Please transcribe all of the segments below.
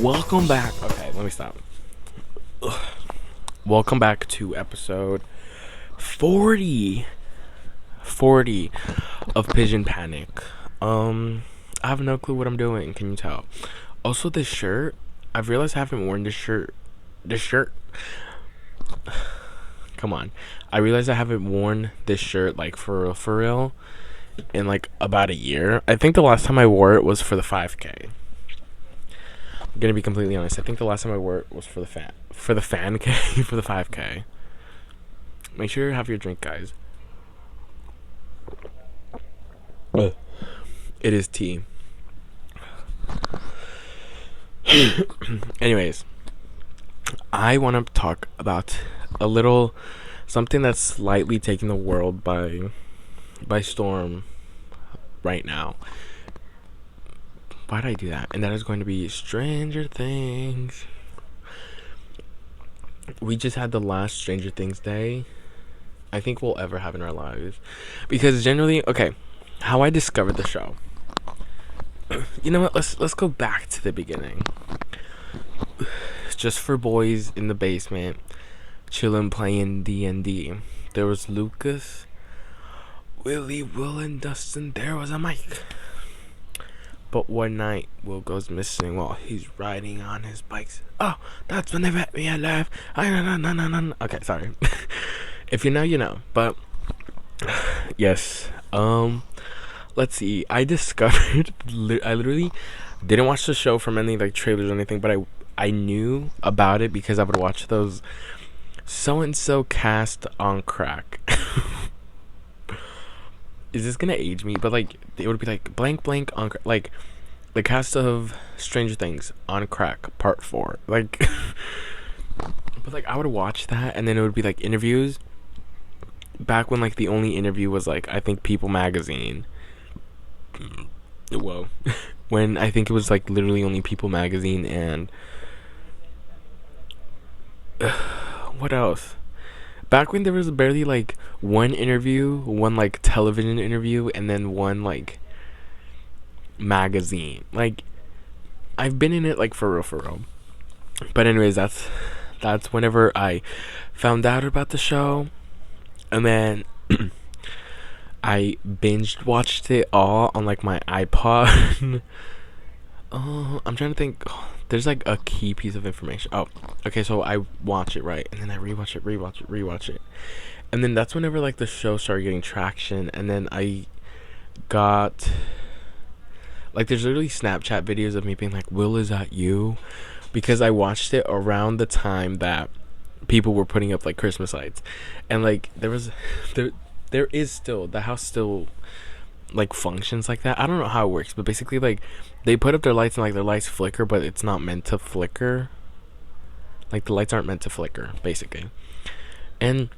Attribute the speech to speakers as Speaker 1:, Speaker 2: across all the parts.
Speaker 1: Welcome back. Okay, let me stop. Ugh. Welcome back to episode 40. 40 of Pigeon Panic. I have no clue what I'm doing. Can you tell? Also, this shirt. I've realized I haven't worn this shirt. This shirt. Come on. I realized I haven't worn this shirt like for real in like about a year. I think the last time I wore it was for the 5K. I'm gonna be completely honest. I think the last time I wore it was for the fan K for the 5K. Make sure you have your drink, guys. It is tea. Anyways, I want to talk about a little something that's slightly taking the world by storm right now. Why did I do that? And that is going to be Stranger Things. We just had the last Stranger Things day I think we'll ever have in our lives. Because generally, okay, how I discovered the show. You know what? Let's go back to the beginning. Just for boys in the basement, chilling, playing D&D. There was Lucas, Willie, Will, and Dustin. There was a Mike. But one night, Will goes missing while he's riding on his bikes. Oh, that's when they met me alive. Okay, sorry. If you know, you know. But yes. Let's see. I discovered. I literally didn't watch the show from any like trailers or anything, but I knew about it because I would watch those so and so cast on crack. Is this gonna age me? But like it would be like blank on crack, like the cast of Stranger Things on crack part 4. Like, but like I would watch that, and then it would be like interviews. Back when like the only interview was like I think People Magazine. Whoa. When I think it was like literally only People Magazine and what else? Back when there was barely like one interview, one like television interview, and then one like magazine. Like I've been in it like for real. But anyways, that's whenever I found out about the show, and then I binged watched it all on like my iPod. I'm trying to think. Oh, there's like a key piece of information. Oh, okay. So I watch it, right, and then I rewatch it, and then that's whenever like the show started getting traction, and then I got like there's literally Snapchat videos of me being like, "Will, is that you?" Because I watched it around the time that people were putting up like Christmas lights, and like there is still the house still like functions like that. I don't know how it works, but basically like they put up their lights and like their lights flicker, but it's not meant to flicker. Like the lights aren't meant to flicker, basically. And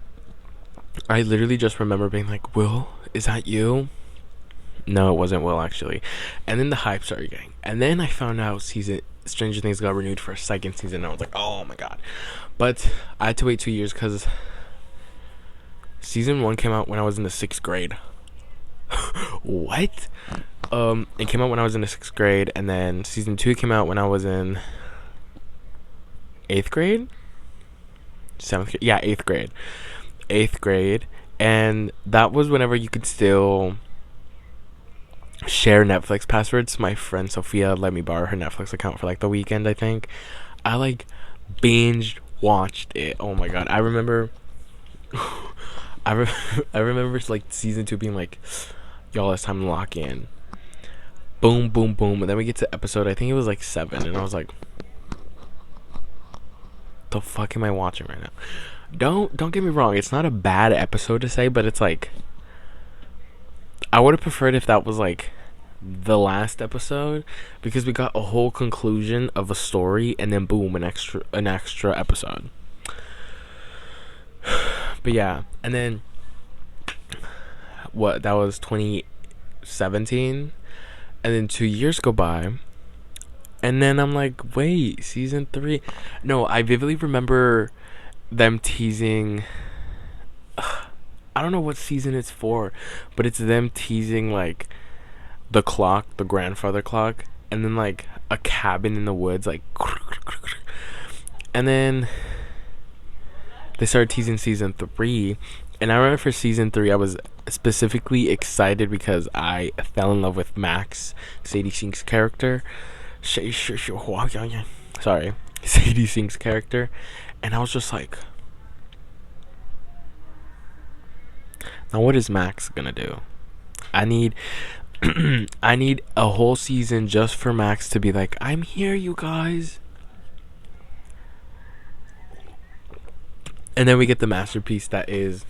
Speaker 1: I literally just remember being like, "Will, is that you?" No, it wasn't Will actually. And then the hype started getting, and then I found out Stranger Things got renewed for a second season, and I was like, "Oh my god!" But I had to wait 2 years because season 1 came out when I was in the 6th grade. What? It came out when I was in the 6th grade, and then season 2 came out when I was in 8th grade, 7th grade. Yeah, 8th grade, and that was whenever you could still share Netflix passwords. My friend Sophia let me borrow her Netflix account for like the weekend. I think I like binged watched it. Oh my god, I remember. I remember like season 2 being like, y'all, it's time to lock in. Boom, boom, boom. And then we get to episode, I think it was like 7. And I was like, the fuck am I watching right now? Don't get me wrong. It's not a bad episode to say, but it's like, I would have preferred if that was like the last episode, because we got a whole conclusion of a story and then boom, an extra episode. But yeah, and then what, that was 2017, and then 2 years go by, and then I'm like, wait, season 3. No, I vividly remember them teasing, I don't know what season it's for, but it's them teasing like the clock, the grandfather clock, and then like a cabin in the woods, like, and then they started teasing season 3. And I remember for season 3, I was specifically excited because I fell in love with Max, Sadie Sink's character. Sorry, Sadie Sink's character. And I was just like, now what is Max gonna do? I need I need a whole season just for Max to be like, I'm here, you guys. And then we get the masterpiece that is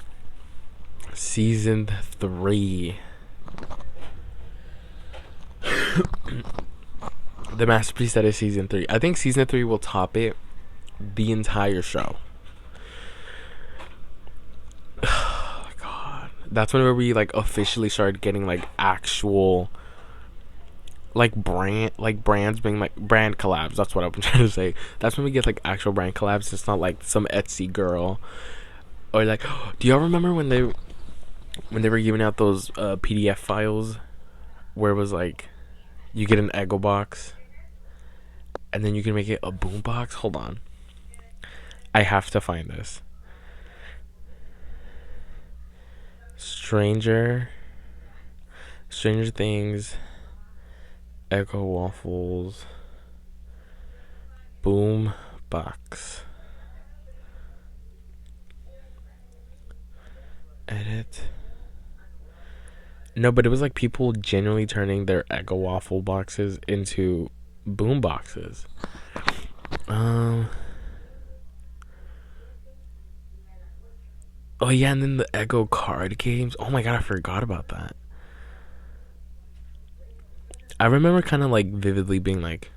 Speaker 1: season 3. The masterpiece that is season 3. I think season 3 will top it the entire show. Oh god. That's whenever we like officially started getting like actual like brands being like brand collabs. That's what I'm trying to say. That's when we get like actual brand collabs. It's not like some Etsy girl or like do y'all remember when they were giving out those PDF files where it was like you get an Eggo box and then you can make it a boom box? Hold on. I have to find this. Stranger Things Eggo waffles boom box. Edit. No, but it was like people genuinely turning their Eggo waffle boxes into boom boxes. Oh yeah, and then the Eggo card games. Oh my god, I forgot about that. I remember kind of like vividly being like,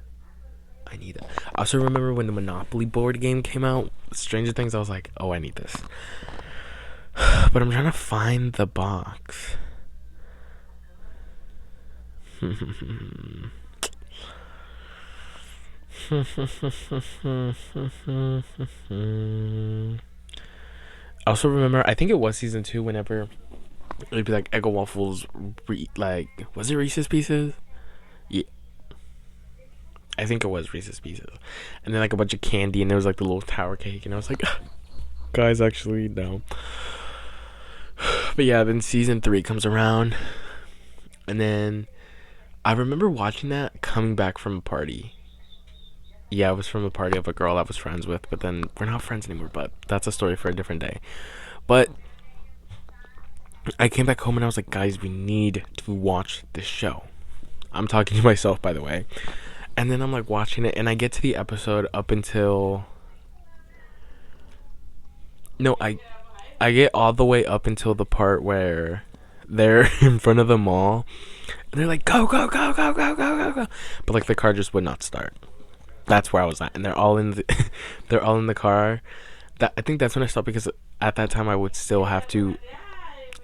Speaker 1: I need that. I also remember when the Monopoly board game came out, Stranger Things. I was like, oh, I need this. But I'm trying to find the box. I also remember, I think it was season 2, whenever it'd be like Eggo waffles, like, was it Reese's Pieces? Yeah, I think it was Reese's Pieces, and then like a bunch of candy, and there was like the little tower cake, and I was like, guys, actually no. But yeah, then season 3 comes around, and then I remember watching that coming back from a party. Yeah, it was from a party of a girl I was friends with, but then we're not friends anymore, but that's a story for a different day. But I came back home and I was like, guys, we need to watch this show. I'm talking to myself, by the way. And then I'm like watching it, and I get to the episode up until... No, I get all the way up until the part where they're in front of the mall, and they're like, go, go, go, go, go, go, go, go. But like the car just would not start. That's where I was at, and they're all in the car. That I think that's when I stopped, because at that time I would still have to.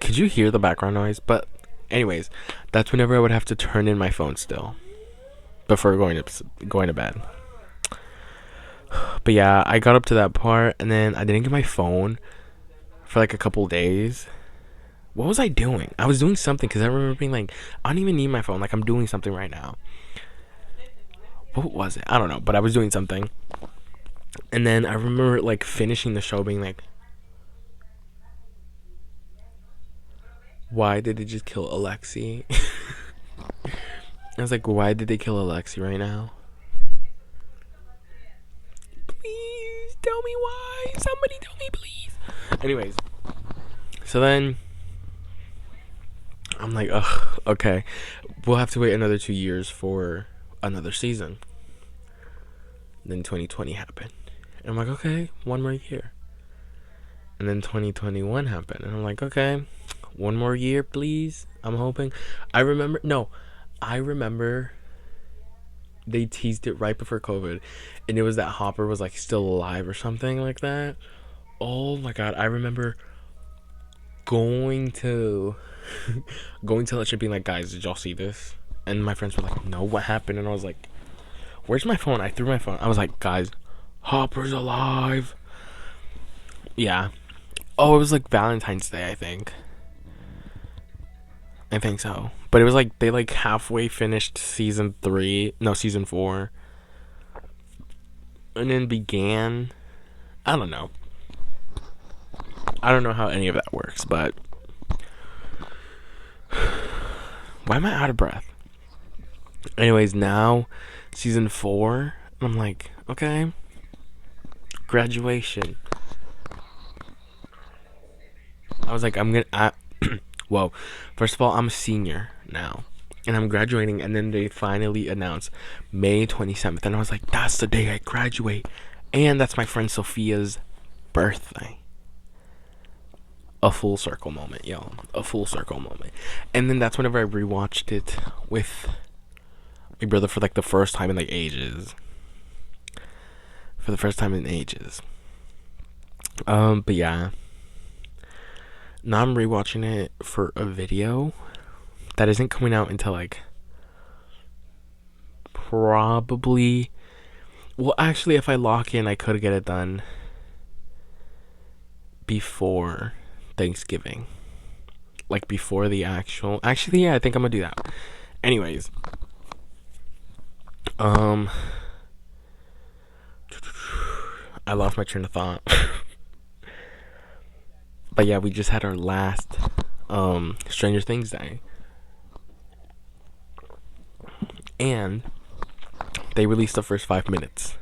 Speaker 1: Could you hear the background noise? But anyways, that's whenever I would have to turn in my phone still before going to bed. But yeah, I got up to that part, and then I didn't get my phone for like a couple days. What was I doing? I was doing something, because I remember being like, I don't even need my phone. Like, I'm doing something right now. What was it? I don't know, but I was doing something. And then I remember like finishing the show being like, why did they just kill Alexi? I was like, why did they kill Alexi right now? Please tell me why. Somebody tell me, please. Anyways, so then I'm like, ugh, okay. We'll have to wait another 2 years for another season. Then 2020 happened. And I'm like, okay, 1 more year. And then 2021 happened. And I'm like, okay, 1 more year, please. I'm hoping. I remember they teased it right before COVID. And it was that Hopper was like still alive or something like that. Oh my god, I remember going to lunch and being like, guys, did y'all see this? And my friends were like, no, what happened? And I was like, where's my phone? I threw my phone. I was like, guys, Hopper's alive. Yeah. Oh, it was like Valentine's Day, I think so. But it was like they like halfway finished season 3, no, season 4, and then began. I don't know. I don't know how any of that works, but why am I out of breath? Anyways, now season 4, I'm like, okay, graduation. I was like, well, first of all, I'm a senior now, and I'm graduating, and then they finally announced May 27th, and I was like, that's the day I graduate, and that's my friend Sophia's birthday. A full circle moment, y'all. A full circle moment. And then that's whenever I rewatched it with my brother for like the first time in like ages. For the first time in ages. But yeah. Now I'm rewatching it for a video that isn't coming out until like probably. Well, actually, if I lock in, I could get it done before Thanksgiving. Like before the actual. Actually, yeah, I think I'm gonna do that. Anyways. I lost my train of thought. But yeah, we just had our last Stranger Things day. And they released the first 5 minutes.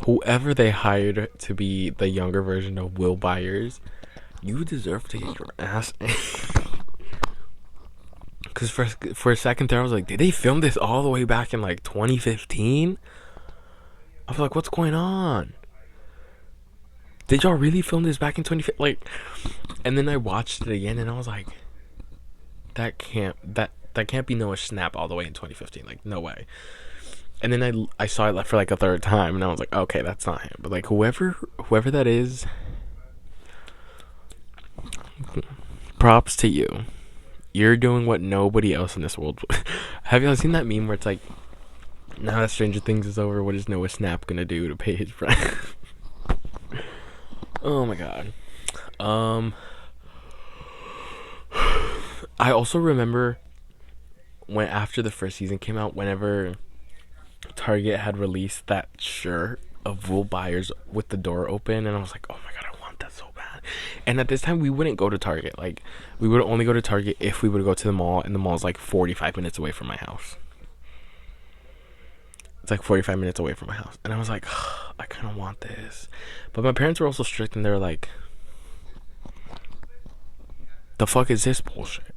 Speaker 1: Whoever they hired to be the younger version of Will Byers, you deserve to get your ass. Because for a second there, I was like, did they film this all the way back in like 2015? I was like, what's going on? Did y'all really film this back in 2015? Like, and then I watched it again, and I was like, that can't be Noah Schnapp all the way in 2015. Like, no way. And then I saw it for like a third time, and I was like, okay, that's not him. But like, whoever that is, props to you. You're doing what nobody else in this world. Have y'all seen that meme where it's like, now that Stranger Things is over, what is Noah Schnapp gonna do to pay his friend? Oh my god. I also remember when after the first season came out, whenever Target had released that shirt of Will Byers with the door open, and I was like, oh my god, I want that so bad. And at this time, we wouldn't go to Target. Like, we would only go to Target if we would go to the mall, and the mall's like 45 minutes away from my house. It's like 45 minutes away from my house. And I was like, oh, I kind of want this. But my parents were also strict, and they were like, the fuck is this bullshit?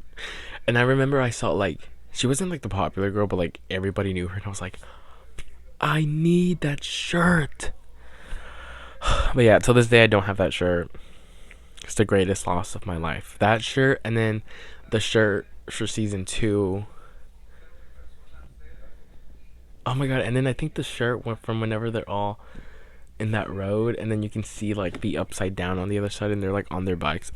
Speaker 1: And I remember I saw, like, she wasn't like the popular girl, but like everybody knew her, and I was like, I need that shirt. But yeah, till this day I don't have that shirt. It's the greatest loss of my life. That shirt, and then the shirt for season 2. Oh my god, and then I think the shirt went from whenever they're all in that road, and then you can see like the upside down on the other side, and they're like on their bikes.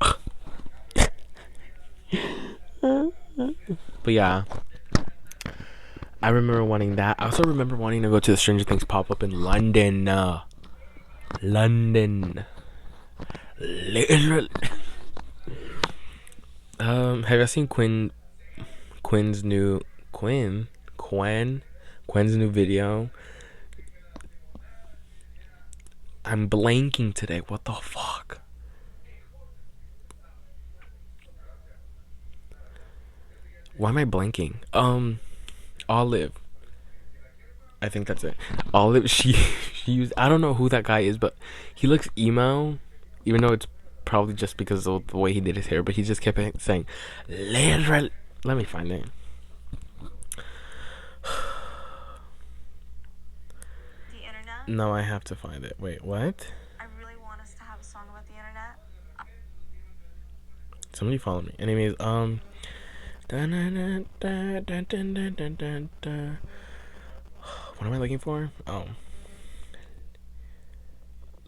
Speaker 1: But yeah, I remember wanting that. I also remember wanting to go to the Stranger Things pop-up in London. London. Literally. Have you seen Quinn's new video? I'm blanking today. What the fuck? Why am I blanking? Olive. I think that's it. Olive. She used. I don't know who that guy is, but he looks emo, even though it's probably just because of the way he did his hair. But he just kept saying, "Let me find it."
Speaker 2: The internet?
Speaker 1: No, I have to find it. Wait, what?
Speaker 2: I really want us to have a song about the internet.
Speaker 1: Somebody follow me. Anyways, what am I looking for? Oh.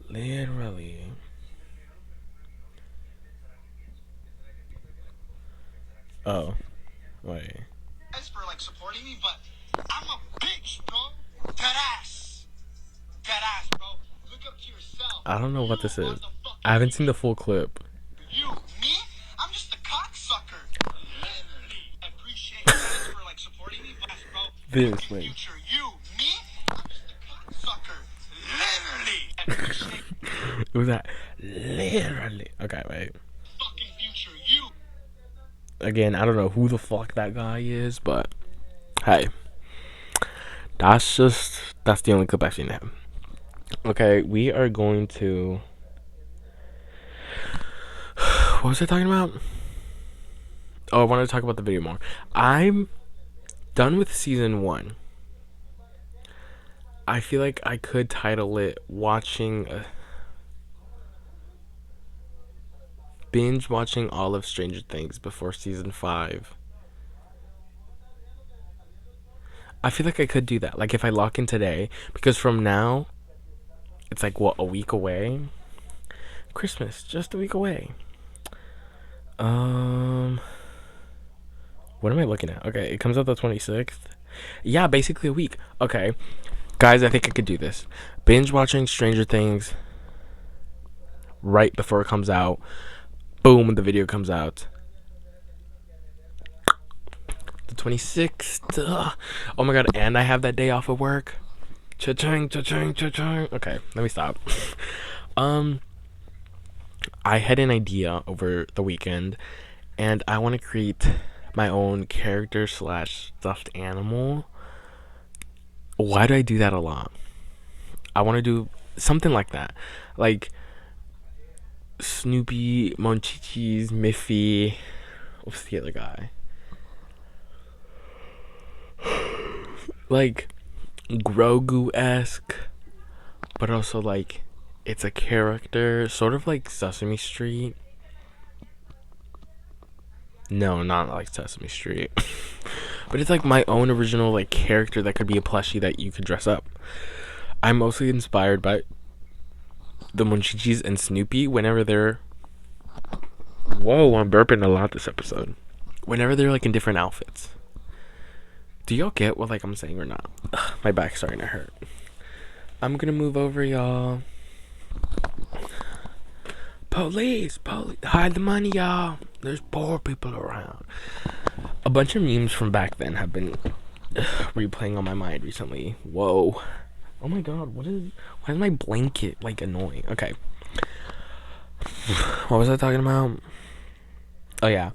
Speaker 1: Literally. Oh. Wait.
Speaker 3: Thanks for like supporting me, but I'm a bitch, bro. Deadass, bro. Look up to yourself.
Speaker 1: I don't know what this is. I haven't seen the full clip.
Speaker 3: You, me? I'm just a cocksucker. Literally.
Speaker 1: this way.
Speaker 3: Future you, me? I'm just a cocksucker. Literally.
Speaker 1: It was that literally. Okay, wait.
Speaker 3: Fucking future you.
Speaker 1: Again, I don't know who the fuck that guy is, but hey, that's the only clip I've seen of him. Okay, we are going to. What was I talking about? Oh, I wanted to talk about the video more. I'm done with season 1. I feel like I could title it binge watching all of Stranger Things before season 5. I feel like I could do that. Like if I lock in today, because from now, it's like what, a week away? Christmas, just a week away. What am I looking at? Okay, it comes out the 26th. Yeah, basically a week. Okay. Guys, I think I could do this. Binge watching Stranger Things right before it comes out. Boom, when the video comes out. The 26th. Ugh. Oh my god, and I have that day off of work. Cha-ching, cha-ching, cha-ching. Okay, let me stop. I had an idea over the weekend, and I want to create my own character / stuffed animal. Why do I do that a lot? I want to do something like that. Like Snoopy, Monchichis, Miffy. What's the other guy? Like Grogu-esque, but also like it's a character, sort of like Sesame Street. No, not like Sesame Street. But it's like my own original like character that could be a plushie that you could dress up. I'm mostly inspired by the Monchichis and Snoopy whenever they're. Whoa, I'm burping a lot this episode. Whenever they're like in different outfits. Do y'all get what like I'm saying or not? Ugh, my back's starting to hurt. I'm gonna move over, y'all. Police, hide the money, y'all. There's poor people around. A bunch of memes from back then have been replaying on my mind recently. Whoa. Oh my god, why is my blanket like annoying? Okay. What was I talking about? Oh yeah.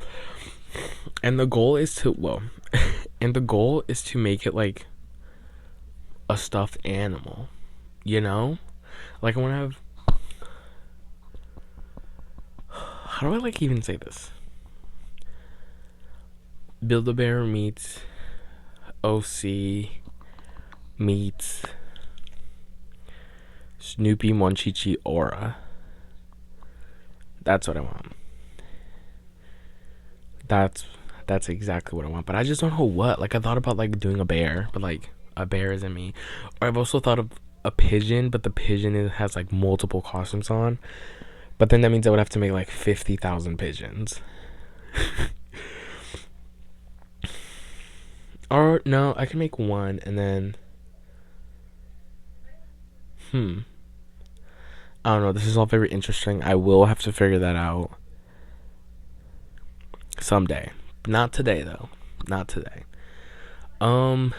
Speaker 1: And the goal is to make it like a stuffed animal. You know? Like I wanna have. How do I like even say this? Build-A-Bear meets OC meets Snoopy, Monchichi, Aura. That's what I want. That's exactly what I want. But I just don't know what. Like I thought about like doing a bear, but like a bear isn't me. Or I've also thought of a pigeon, but the pigeon has like multiple costumes on. But then that means I would have to make like 50,000 pigeons. Or no, I can make one and then I don't know, this is all very interesting. I will have to figure that out someday. Not today though. Not today. I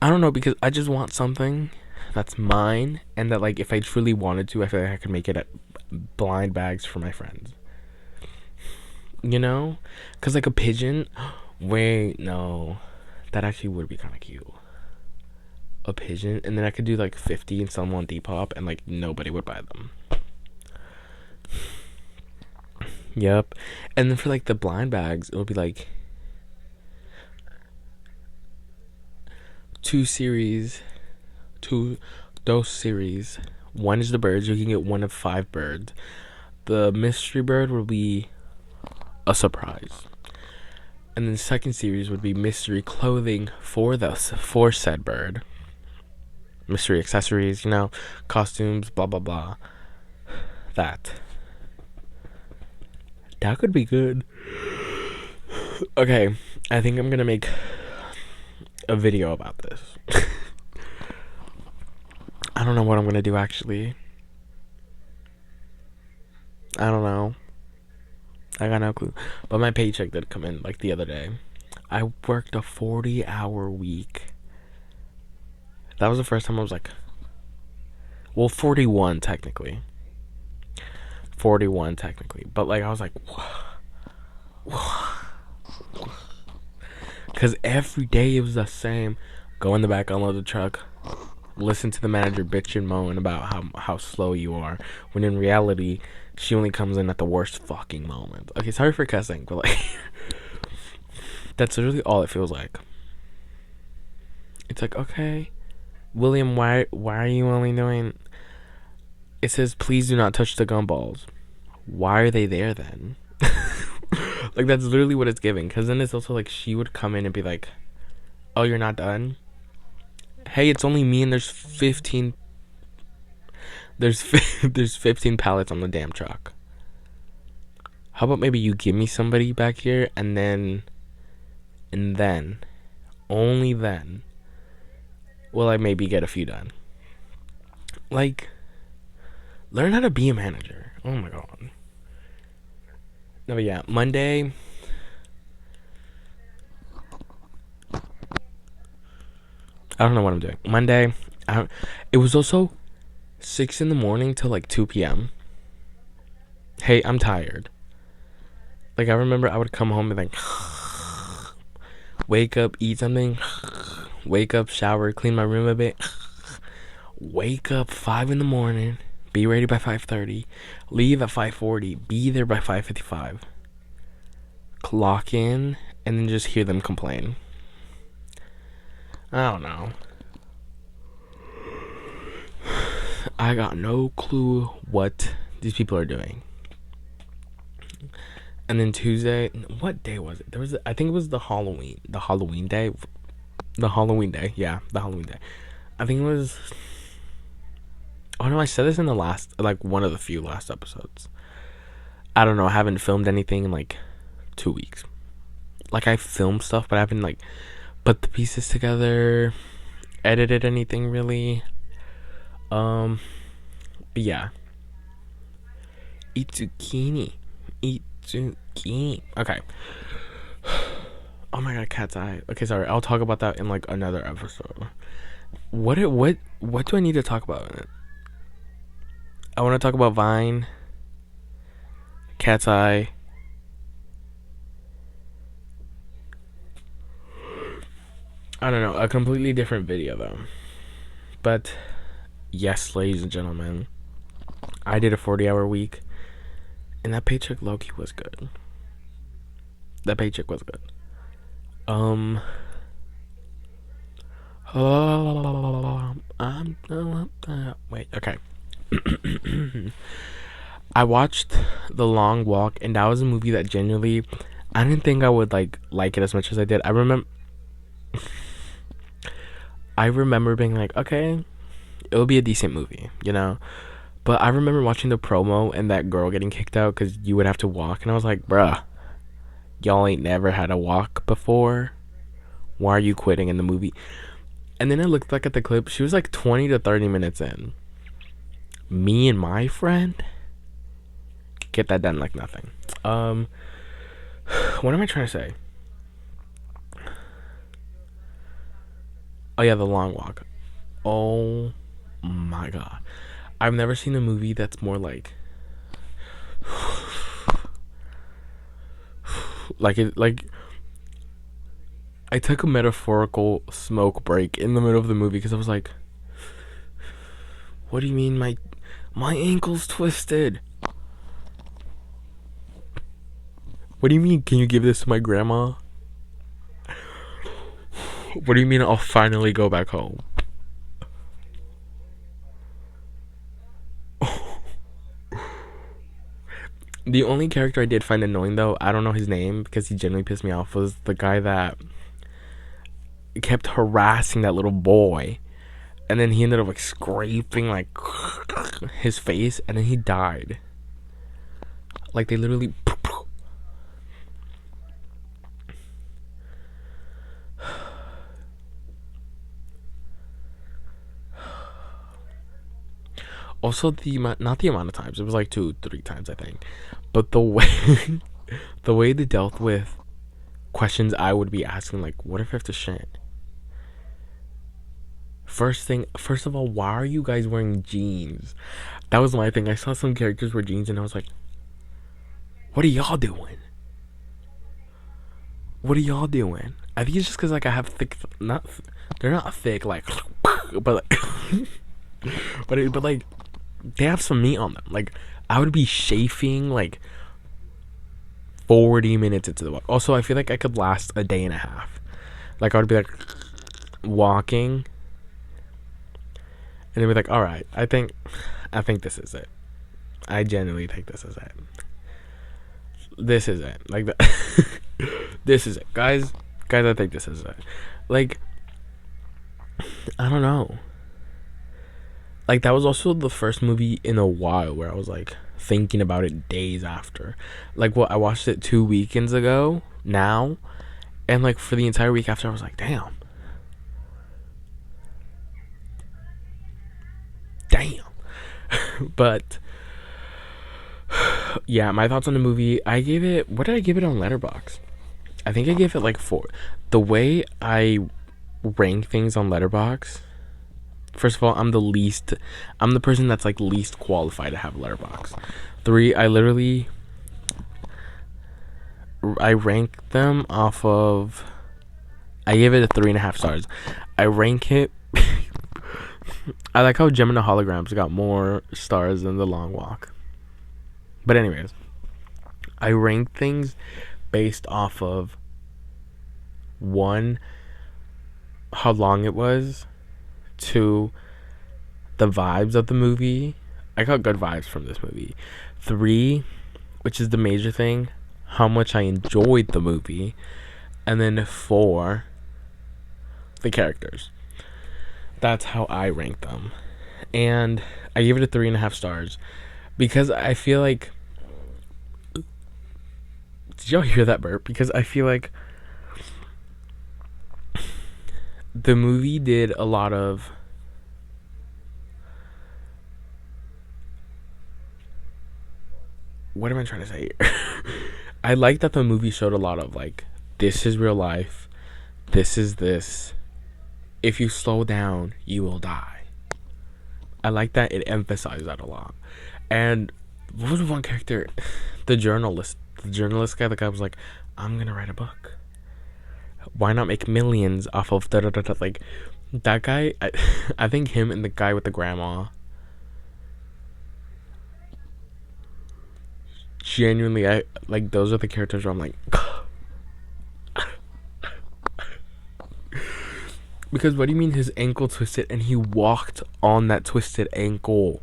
Speaker 1: don't know, because I just want something that's mine, and that like if I truly wanted to, I feel like I could make it at blind bags for my friends. You know? Because like a pigeon. Wait, no. That actually would be kind of cute. A pigeon, and then I could do like 50 and sell them on Depop, and like nobody would buy them. Yep. And then for like the blind bags, it would be like those series. One is the birds. You can get one of 5 birds. The mystery bird will be a surprise. And then the second series would be mystery clothing for said bird. Mystery accessories, you know, costumes, blah blah blah. That could be good. Okay, I think I'm gonna make a video about this. I don't know what I'm gonna do actually. I don't know. I got no clue. But my paycheck did come in like the other day. I worked a 40-hour week. That was the first time I was like, well, 41 technically. 41 technically. But like I was like, because every day it was the same. Go in the back, unload the truck, listen to the manager bitch and moan about how slow you are, when in reality she only comes in at the worst fucking moment. Okay, sorry for cussing, but like that's literally all it feels like. It's like, okay, William, why are you only doing, it says please do not touch the gumballs. Why are they there then? Like that's literally what it's giving. Because then it's also like she would come in and be like, oh, you're not done? Hey, it's only me and there's 15, there's 15 pallets on the damn truck. How about maybe you give me somebody back here, and then only then will I maybe get a few done. Like, learn how to be a manager. Oh my god. No, but yeah, Monday. I don't know what I'm doing. Monday, it was also 6 in the morning till like 2 p.m. Hey, I'm tired. Like, I remember I would come home and like, wake up, eat something, wake up, shower, clean my room a bit, wake up 5 in the morning, be ready by 5:30, leave at 5:40, be there by 5:55, clock in, and then just hear them complain. I don't know. I got no clue what these people are doing. And then Tuesday, what day was it? I think it was the Halloween day. Yeah, the Halloween day. I think it was. Oh no, I said this in the last, like one of the few last episodes. I don't know. I haven't filmed anything in like 2 weeks. Like I filmed stuff, but I haven't like put the pieces together, edited anything really. But yeah. Eat zucchini. Eat zucchini. Okay. Oh my god, cat's eye. Okay, sorry. I'll talk about that in like another episode. What do I need to talk about in it? I want to talk about Vine, cat's eye. I don't know, a completely different video though. But yes, ladies and gentlemen, I did a 40-hour week, and that paycheck low-key was good. That paycheck was good. Wait, okay. I watched The Long Walk, and that was a movie that genuinely, I didn't think I would like it as much as I did. I remember being like, okay, it'll be a decent movie, you know. But I remember watching the promo and that girl getting kicked out because you would have to walk, and I was like, bruh, y'all ain't never had to walk before. Why are you quitting in the movie? And then I looked back at the clip. She was like 20 to 30 minutes in. Me and my friend get that done like nothing. What am I trying to say? Oh yeah, The Long Walk. Oh my god, I've never seen a movie that's more like like I took a metaphorical smoke break in the middle of the movie because I was like, what do you mean my ankle's twisted? What do you mean, can you give this to my grandma? What do you mean I'll finally go back home? The only character I did find annoying though, I don't know his name because he genuinely pissed me off, was the guy that kept harassing that little boy, and then he ended up like scraping like his face, and then he died. Like they literally. Also, not the amount of times. It was like 2, 3 times, I think. But the way the way they dealt with questions I would be asking, like, what if I have to shit? First of all, why are you guys wearing jeans? That was my thing. I saw some characters wear jeans, and I was like, what are y'all doing? What are y'all doing? I think it's just because like I have thick, not they're not thick like, but like, but like they have some meat on them. Like I would be chafing like 40 minutes into the walk. Also, I feel like I could last a day and a half. Like I would be like walking, and they'd be like, "All right, I think this is it. I genuinely think this is it. This is it. Like the, this is it, guys. Guys, I think this is it. Like I don't know. Like that was also the first movie in a while where I was like thinking about it days after. Like what I watched it 2 weekends ago now, and like for the entire week after I was like, damn. Damn. But yeah, my thoughts on the movie, I gave it, what did I give it on Letterbox? I think I gave it like 4. The way I rank things on Letterbox, first of all, I'm the person that's like least qualified to have a Letterbox. 3, I rank them off of, I gave it a 3.5 stars. I rank it, I like how Gem and the Holograms got more stars than The Long Walk. But anyways, I rank things based off of 1, how long it was, 2, the vibes of the movie. I got good vibes from this movie. 3, which is the major thing, how much I enjoyed the movie. And then 4, the characters. That's how I rank them. And I gave it a 3.5 stars because I feel like, did y'all hear that burp? Because I feel like the movie did a lot of what am I trying to say here? I like that the movie showed a lot of like, this is real life, this is this, if you slow down you will die. I like that it emphasized that a lot. And what was one character, the journalist guy, the guy was like, I'm gonna write a book, why not make millions off of da da da da. Like that guy, I think him and the guy with the grandma, genuinely, I like, those are the characters where I'm like because what do you mean his ankle twisted and he walked on that twisted ankle?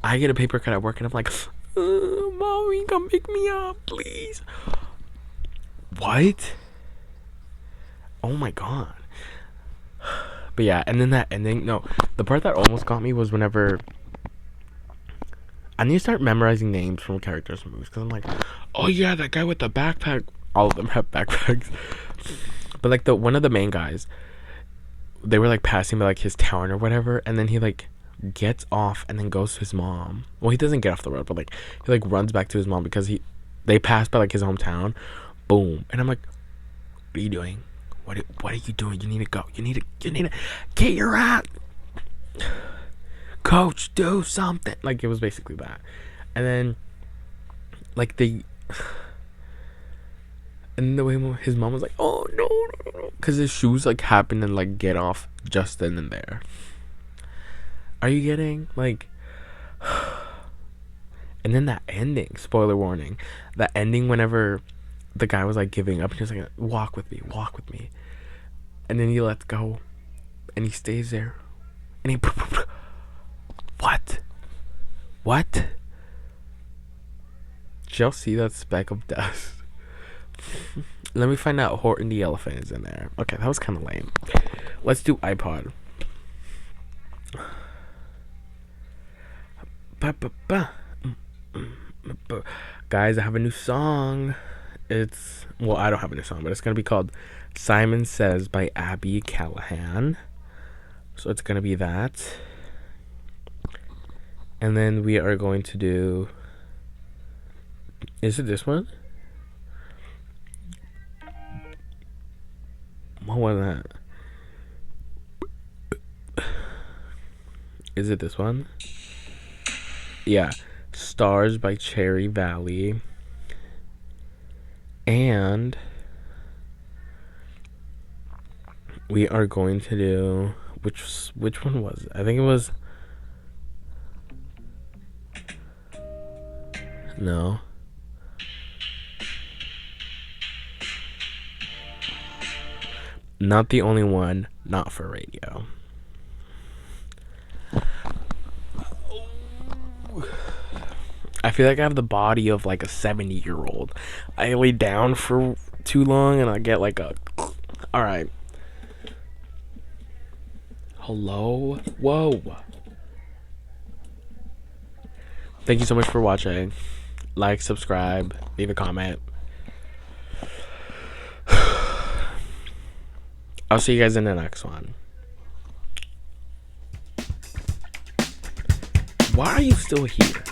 Speaker 1: I get a paper cut at work and I'm like, mommy, come pick me up, please. What? Oh my god. But yeah, and then that ending, no, the part that almost got me was whenever I need to start memorizing names from characters in movies, because I'm like, oh yeah, that guy with the backpack. All of them have backpacks. But like one of the main guys, they were like passing by like his town or whatever, and then he like gets off and then goes to his mom. Well, he doesn't get off the road, but like he like runs back to his mom because they passed by like his hometown. Boom. And I'm like, what are you doing? What are you doing? You need to go. You need to get your act. Coach, do something. Like it was basically that. And then like and the way his mom was like, oh no, because his shoes like happened and like get off just then and there. Are you getting like? And then that ending, spoiler warning, that ending whenever the guy was like giving up and he was like, walk with me, and then he lets go and he stays there and he what did y'all see that speck of dust? Let me find out Horton the elephant is in there. Okay, that was kind of lame. Let's do iPod. Guys, I have a new song. I don't have a new song, but it's gonna be called Simon Says by Abby Callahan. So it's gonna be that. And then we are going to do. Is it this one? What was that? Is it this one? Yeah. Stars by Cherry Valley. And we are going to do which one was it? I think it was no. Not the only one, not for radio. I feel like I have the body of like a 70-year-old. I lay down for too long and I get like a. Alright. Hello? Whoa. Thank you so much for watching. Like, subscribe, leave a comment. I'll see you guys in the next one. Why are you still here?